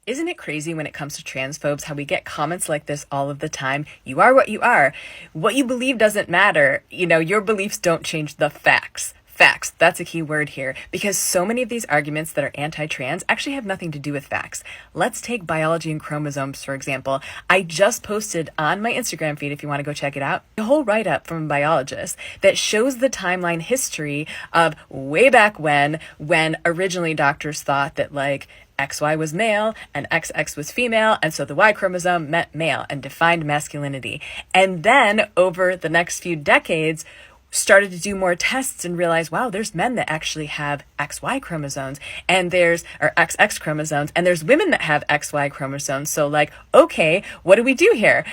Isn't it crazy when it comes to transphobes how we get comments like this all of the time? You are what you are. What you believe doesn't matter. Your beliefs don't change the facts. Facts, that's a key word here, because so many of these arguments that are anti-trans actually have nothing to do with facts. Let's take biology and chromosomes, for example. I just posted on my Instagram feed, if you want to go check it out, a whole write-up from a biologist that shows the timeline history of way back when originally doctors thought that XY was male and XX was female, and so the Y chromosome meant male and defined masculinity. And then over the next few decades, started to do more tests and realize, wow, there's men that actually have XY chromosomes and or XX chromosomes, and there's women that have XY chromosomes. So okay, what do we do here?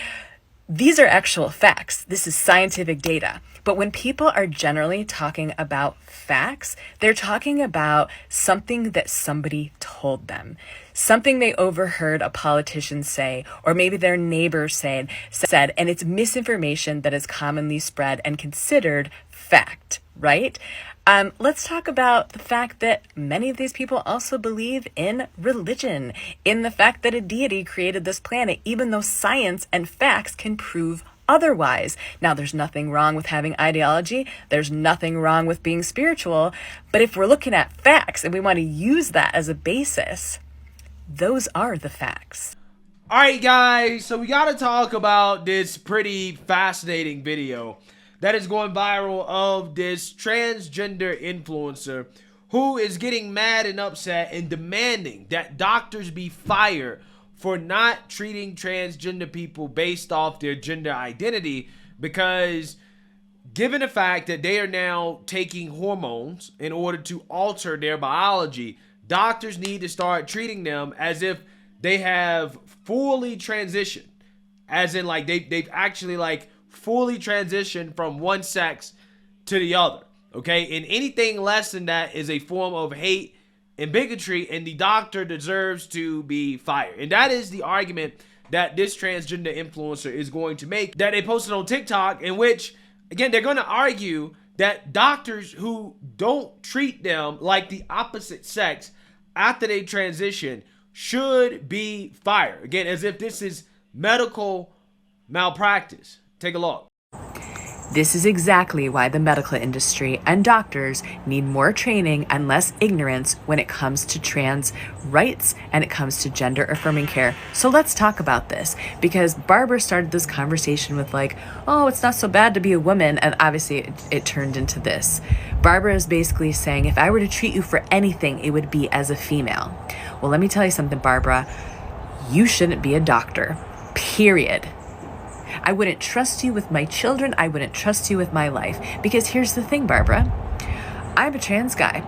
These are actual facts. This is scientific data. But when people are generally talking about facts, they're talking about something that somebody told them, something they overheard a politician say, or maybe their neighbor said, and it's misinformation that is commonly spread and considered fact, right? Let's talk about the fact that many of these people also believe in religion, in the fact that a deity created this planet, even though science and facts can prove otherwise. Now, there's nothing wrong with having ideology. There's nothing wrong with being spiritual. But if we're looking at facts and we want to use that as a basis, those are the facts. All right, guys, so we got to talk about this pretty fascinating video that is going viral of this transgender influencer who is getting mad and upset and demanding that doctors be fired for not treating transgender people based off their gender identity, because given the fact that they are now taking hormones in order to alter their biology, doctors need to start treating them as if they have fully transitioned, as in they've actually fully transitioned from one sex to the other. Okay, and anything less than that is a form of hate and bigotry, and the doctor deserves to be fired. And that is the argument that this transgender influencer is going to make, that they posted on TikTok, in which, again, they're going to argue that doctors who don't treat them like the opposite sex after they transition should be fired. Again, as if this is medical malpractice. Take a look. This is exactly why the medical industry and doctors need more training and less ignorance when it comes to trans rights and it comes to gender affirming care. So let's talk about this, because Barbara started this conversation with oh, it's not so bad to be a woman. And obviously it turned into this. Barbara is basically saying, if I were to treat you for anything, it would be as a female. Well, let me tell you something, Barbara. You shouldn't be a doctor, period. I wouldn't trust you with my children. I wouldn't trust you with my life. Because here's the thing, Barbara. I'm a trans guy.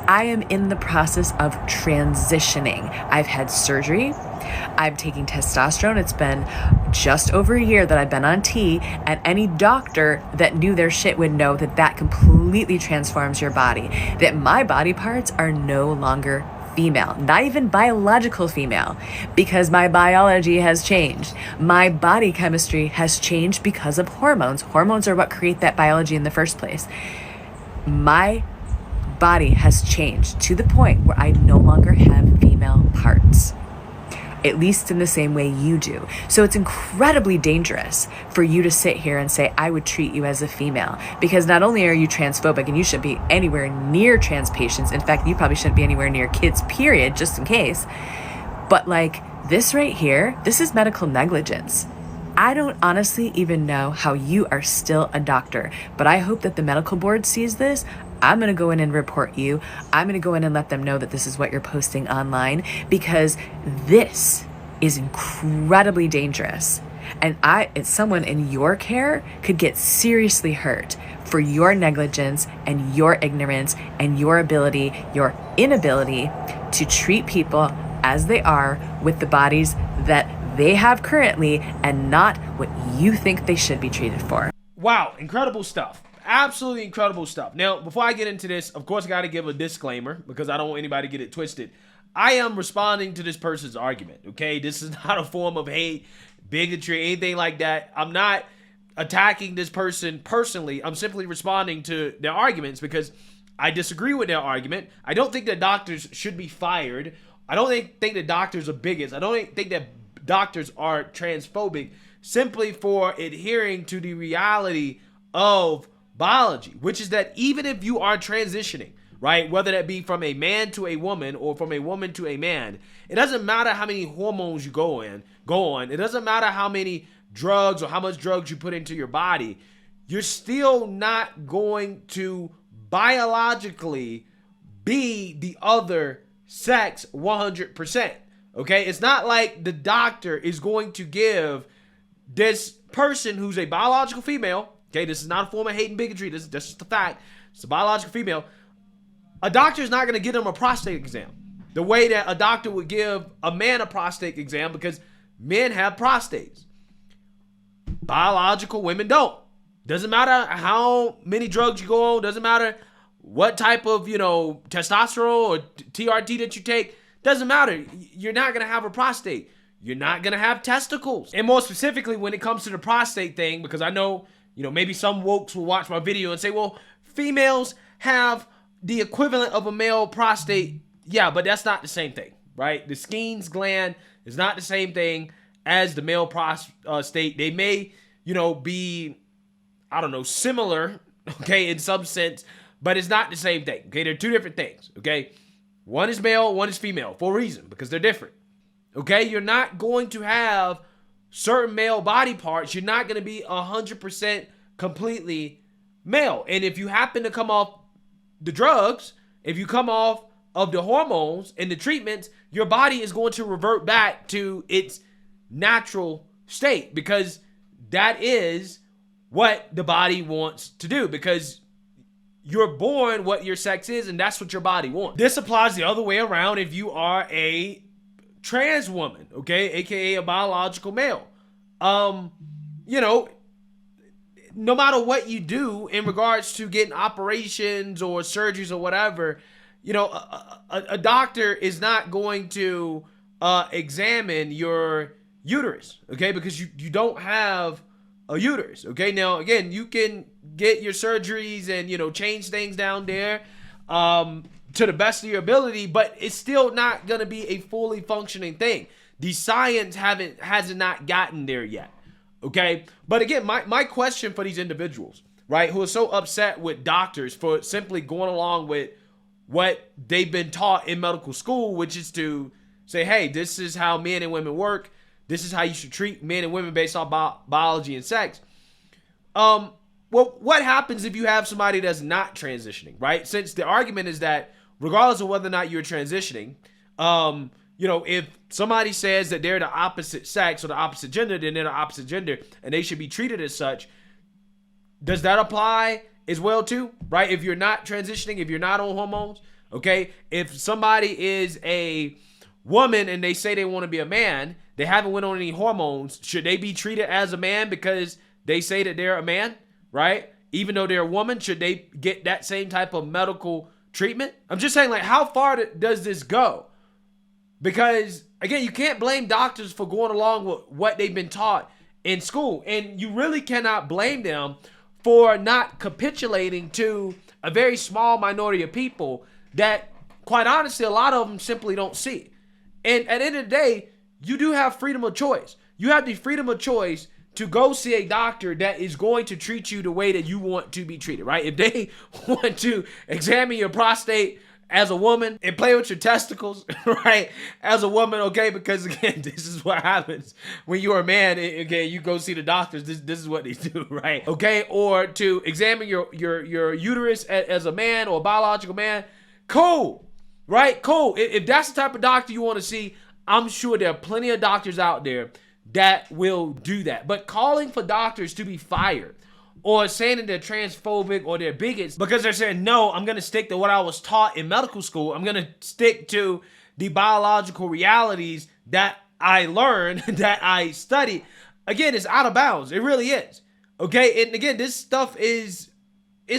I am in the process of transitioning. I've had surgery. I'm taking testosterone. It's been just over a year that I've been on T, and any doctor that knew their shit would know that that completely transforms your body, that my body parts are no longer female, not even biological female, because my biology has changed. My body chemistry has changed because of hormones. Hormones are what create that biology in the first place. My body has changed to the point where I no longer have female parts, at least in the same way you do. So it's incredibly dangerous for you to sit here and say, I would treat you as a female, because not only are you transphobic and you shouldn't be anywhere near trans patients. In fact, you probably shouldn't be anywhere near kids, period, just in case. But this right here, this is medical negligence. I don't honestly even know how you are still a doctor, but I hope that the medical board sees this. I'm going to go in and report you. I'm going to go in and let them know that this is what you're posting online, because this is incredibly dangerous. And someone in your care could get seriously hurt for your negligence and your ignorance and your inability to treat people as they are with the bodies that they have currently and not what you think they should be treated for. Wow, incredible stuff. Absolutely incredible stuff. Now, before I get into this, of course, I got to give a disclaimer, because I don't want anybody to get it twisted. I am responding to this person's argument, okay? This is not a form of hate, bigotry, anything like that. I'm not attacking this person personally. I'm simply responding to their arguments because I disagree with their argument. I don't think that doctors should be fired I don't think that doctors are bigots. I don't think that doctors are transphobic simply for adhering to the reality of biology, which is that even if you are transitioning, right, whether that be from a man to a woman or from a woman to a man, it doesn't matter how many hormones you go on. It doesn't matter how many drugs or how much drugs you put into your body. You're still not going to biologically be the other sex 100%. Okay, it's not like the doctor is going to give this person who's a biological female, okay, this is not a form of hate and bigotry, this is just the fact, it's a biological female. A doctor is not going to give them a prostate exam the way that a doctor would give a man a prostate exam, because men have prostates. Biological women don't. Doesn't matter how many drugs you go on, doesn't matter what type of, testosterone or TRT that you take, doesn't matter. You're not going to have a prostate. You're not going to have testicles. And more specifically, when it comes to the prostate thing, because I know, maybe some wokes will watch my video and say, well, females have the equivalent of a male prostate. Yeah, but that's not the same thing, right? The Skene's gland is not the same thing as the male prostate. They may, be, similar, okay, in some sense, but it's not the same thing, okay? They're two different things, okay? One is male, one is female for a reason, because they're different, okay? You're not going to have certain male body parts. You're not going to be 100% completely male. And if you happen to come off the drugs, if you come off of the hormones and the treatments, your body is going to revert back to its natural state, because that is what the body wants to do, because you're born what your sex is, and that's what your body wants. This applies the other way around if you are a trans woman, okay, aka a biological male. No matter what you do in regards to getting operations or surgeries or whatever, a doctor is not going to examine your uterus, okay, because you don't have a uterus, okay? Now, again, you can get your surgeries and, change things down there to the best of your ability, but it's still not going to be a fully functioning thing. The science has not gotten there yet, okay? But again, my question for these individuals, right, who are so upset with doctors for simply going along with what they've been taught in medical school, which is to say, hey, this is how men and women work. This is how you should treat men and women based on biology and sex. Well, what happens if you have somebody that's not transitioning, right? Since the argument is that regardless of whether or not you're transitioning, if somebody says that they're the opposite sex or the opposite gender, then they're the opposite gender and they should be treated as such. Does that apply as well too, right? If you're not transitioning, if you're not on hormones, okay? If somebody is a woman and they say they want to be a man, they haven't went on any hormones, should they be treated as a man because they say that they're a man, right? Even though they're a woman, should they get that same type of medical treatment? I'm just saying, like, how far does this go? Because, again, you can't blame doctors for going along with what they've been taught in school. And you really cannot blame them for not capitulating to a very small minority of people that, quite honestly, a lot of them simply don't see. And at the end of the day, you do have freedom of choice. You have the freedom of choice to go see a doctor that is going to treat you the way that you want to be treated, right? If they want to examine your prostate as a woman and play with your testicles, right, as a woman, okay, because again, this is what happens when you're a man, okay, you go see the doctors, this is what they do, right, okay, or to examine your uterus as a man or a biological man, cool, right, cool. If that's the type of doctor you want to see, I'm sure there are plenty of doctors out there that will do that. But calling for doctors to be fired or saying that they're transphobic or they're bigots because they're saying, no, I'm going to stick to what I was taught in medical school. I'm going to stick to the biological realities that I learned, that I studied. Again, it's out of bounds. It really is. Okay. And again, this stuff it's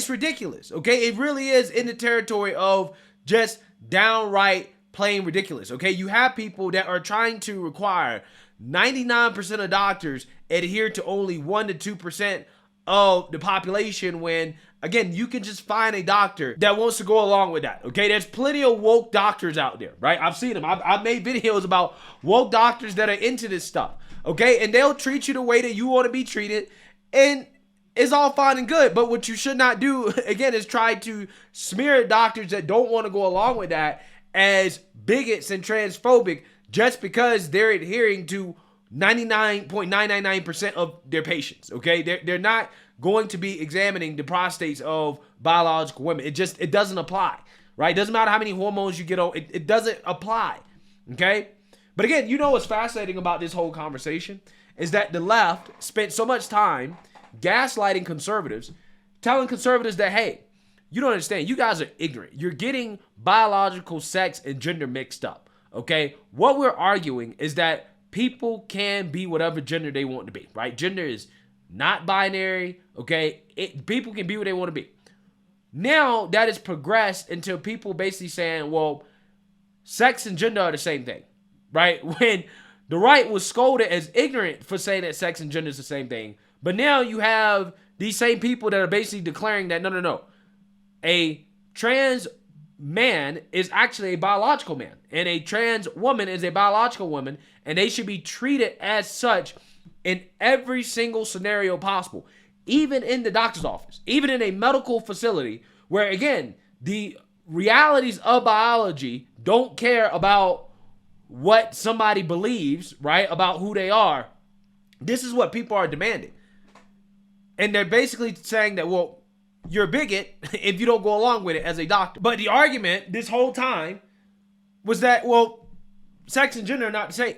ridiculous. Okay. It really is in the territory of just downright plain ridiculous. Okay. You have people that are trying to require 99% of doctors adhere to only 1 to 2% of the population when, again, you can just find a doctor that wants to go along with that, okay? There's plenty of woke doctors out there, right? I've seen them. I've made videos about woke doctors that are into this stuff, okay? And they'll treat you the way that you want to be treated, and it's all fine and good. But what you should not do, again, is try to smear doctors that don't want to go along with that as bigots and transphobic just because they're adhering to 99.999% of their patients, okay? They're not going to be examining the prostates of biological women. It doesn't apply, right? It doesn't matter how many hormones you get on. It doesn't apply, okay? But again, you know what's fascinating about this whole conversation is that the left spent so much time gaslighting conservatives, telling conservatives that, hey, you don't understand. You guys are ignorant. You're getting biological sex and gender mixed up, okay? What we're arguing is that people can be whatever gender they want to be, right? Gender is not binary, okay? People can be what they want to be. Now that has progressed into people basically saying, well, sex and gender are the same thing, right? When the right was scolded as ignorant for saying that sex and gender is the same thing. But now you have these same people that are basically declaring that, no. A trans man is actually a biological man, and a trans woman is a biological woman, and they should be treated as such in every single scenario possible, even in the doctor's office, even in a medical facility where, again, the realities of biology don't care about what somebody believes, right, about who they are. This is what people are demanding. And they're basically saying that, well, you're a bigot if you don't go along with it as a doctor. But the argument this whole time was that, well, sex and gender are not the same.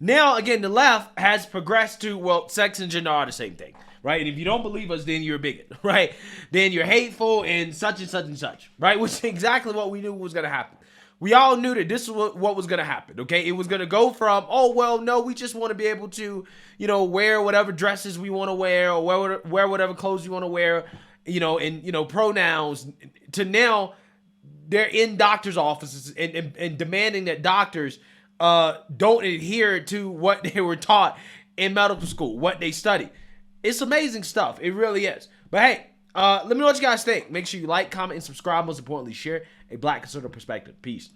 Now, again, the left has progressed to, well, sex and gender are the same thing, right? And if you don't believe us, then you're a bigot, right? Then you're hateful and such, right? Which is exactly what we knew was going to happen. We all knew that this is what was going to happen, okay? It was going to go from, oh, well, no, we just want to be able to, wear whatever dresses we want to wear or wear whatever clothes we want to wear, and pronouns, to now they're in doctors' offices and demanding that doctors don't adhere to what they were taught in medical school, what they study. It's amazing stuff. It really is. But hey, let me know what you guys think. Make sure you like, comment, and subscribe. Most importantly, share a Black conservative perspective. Peace.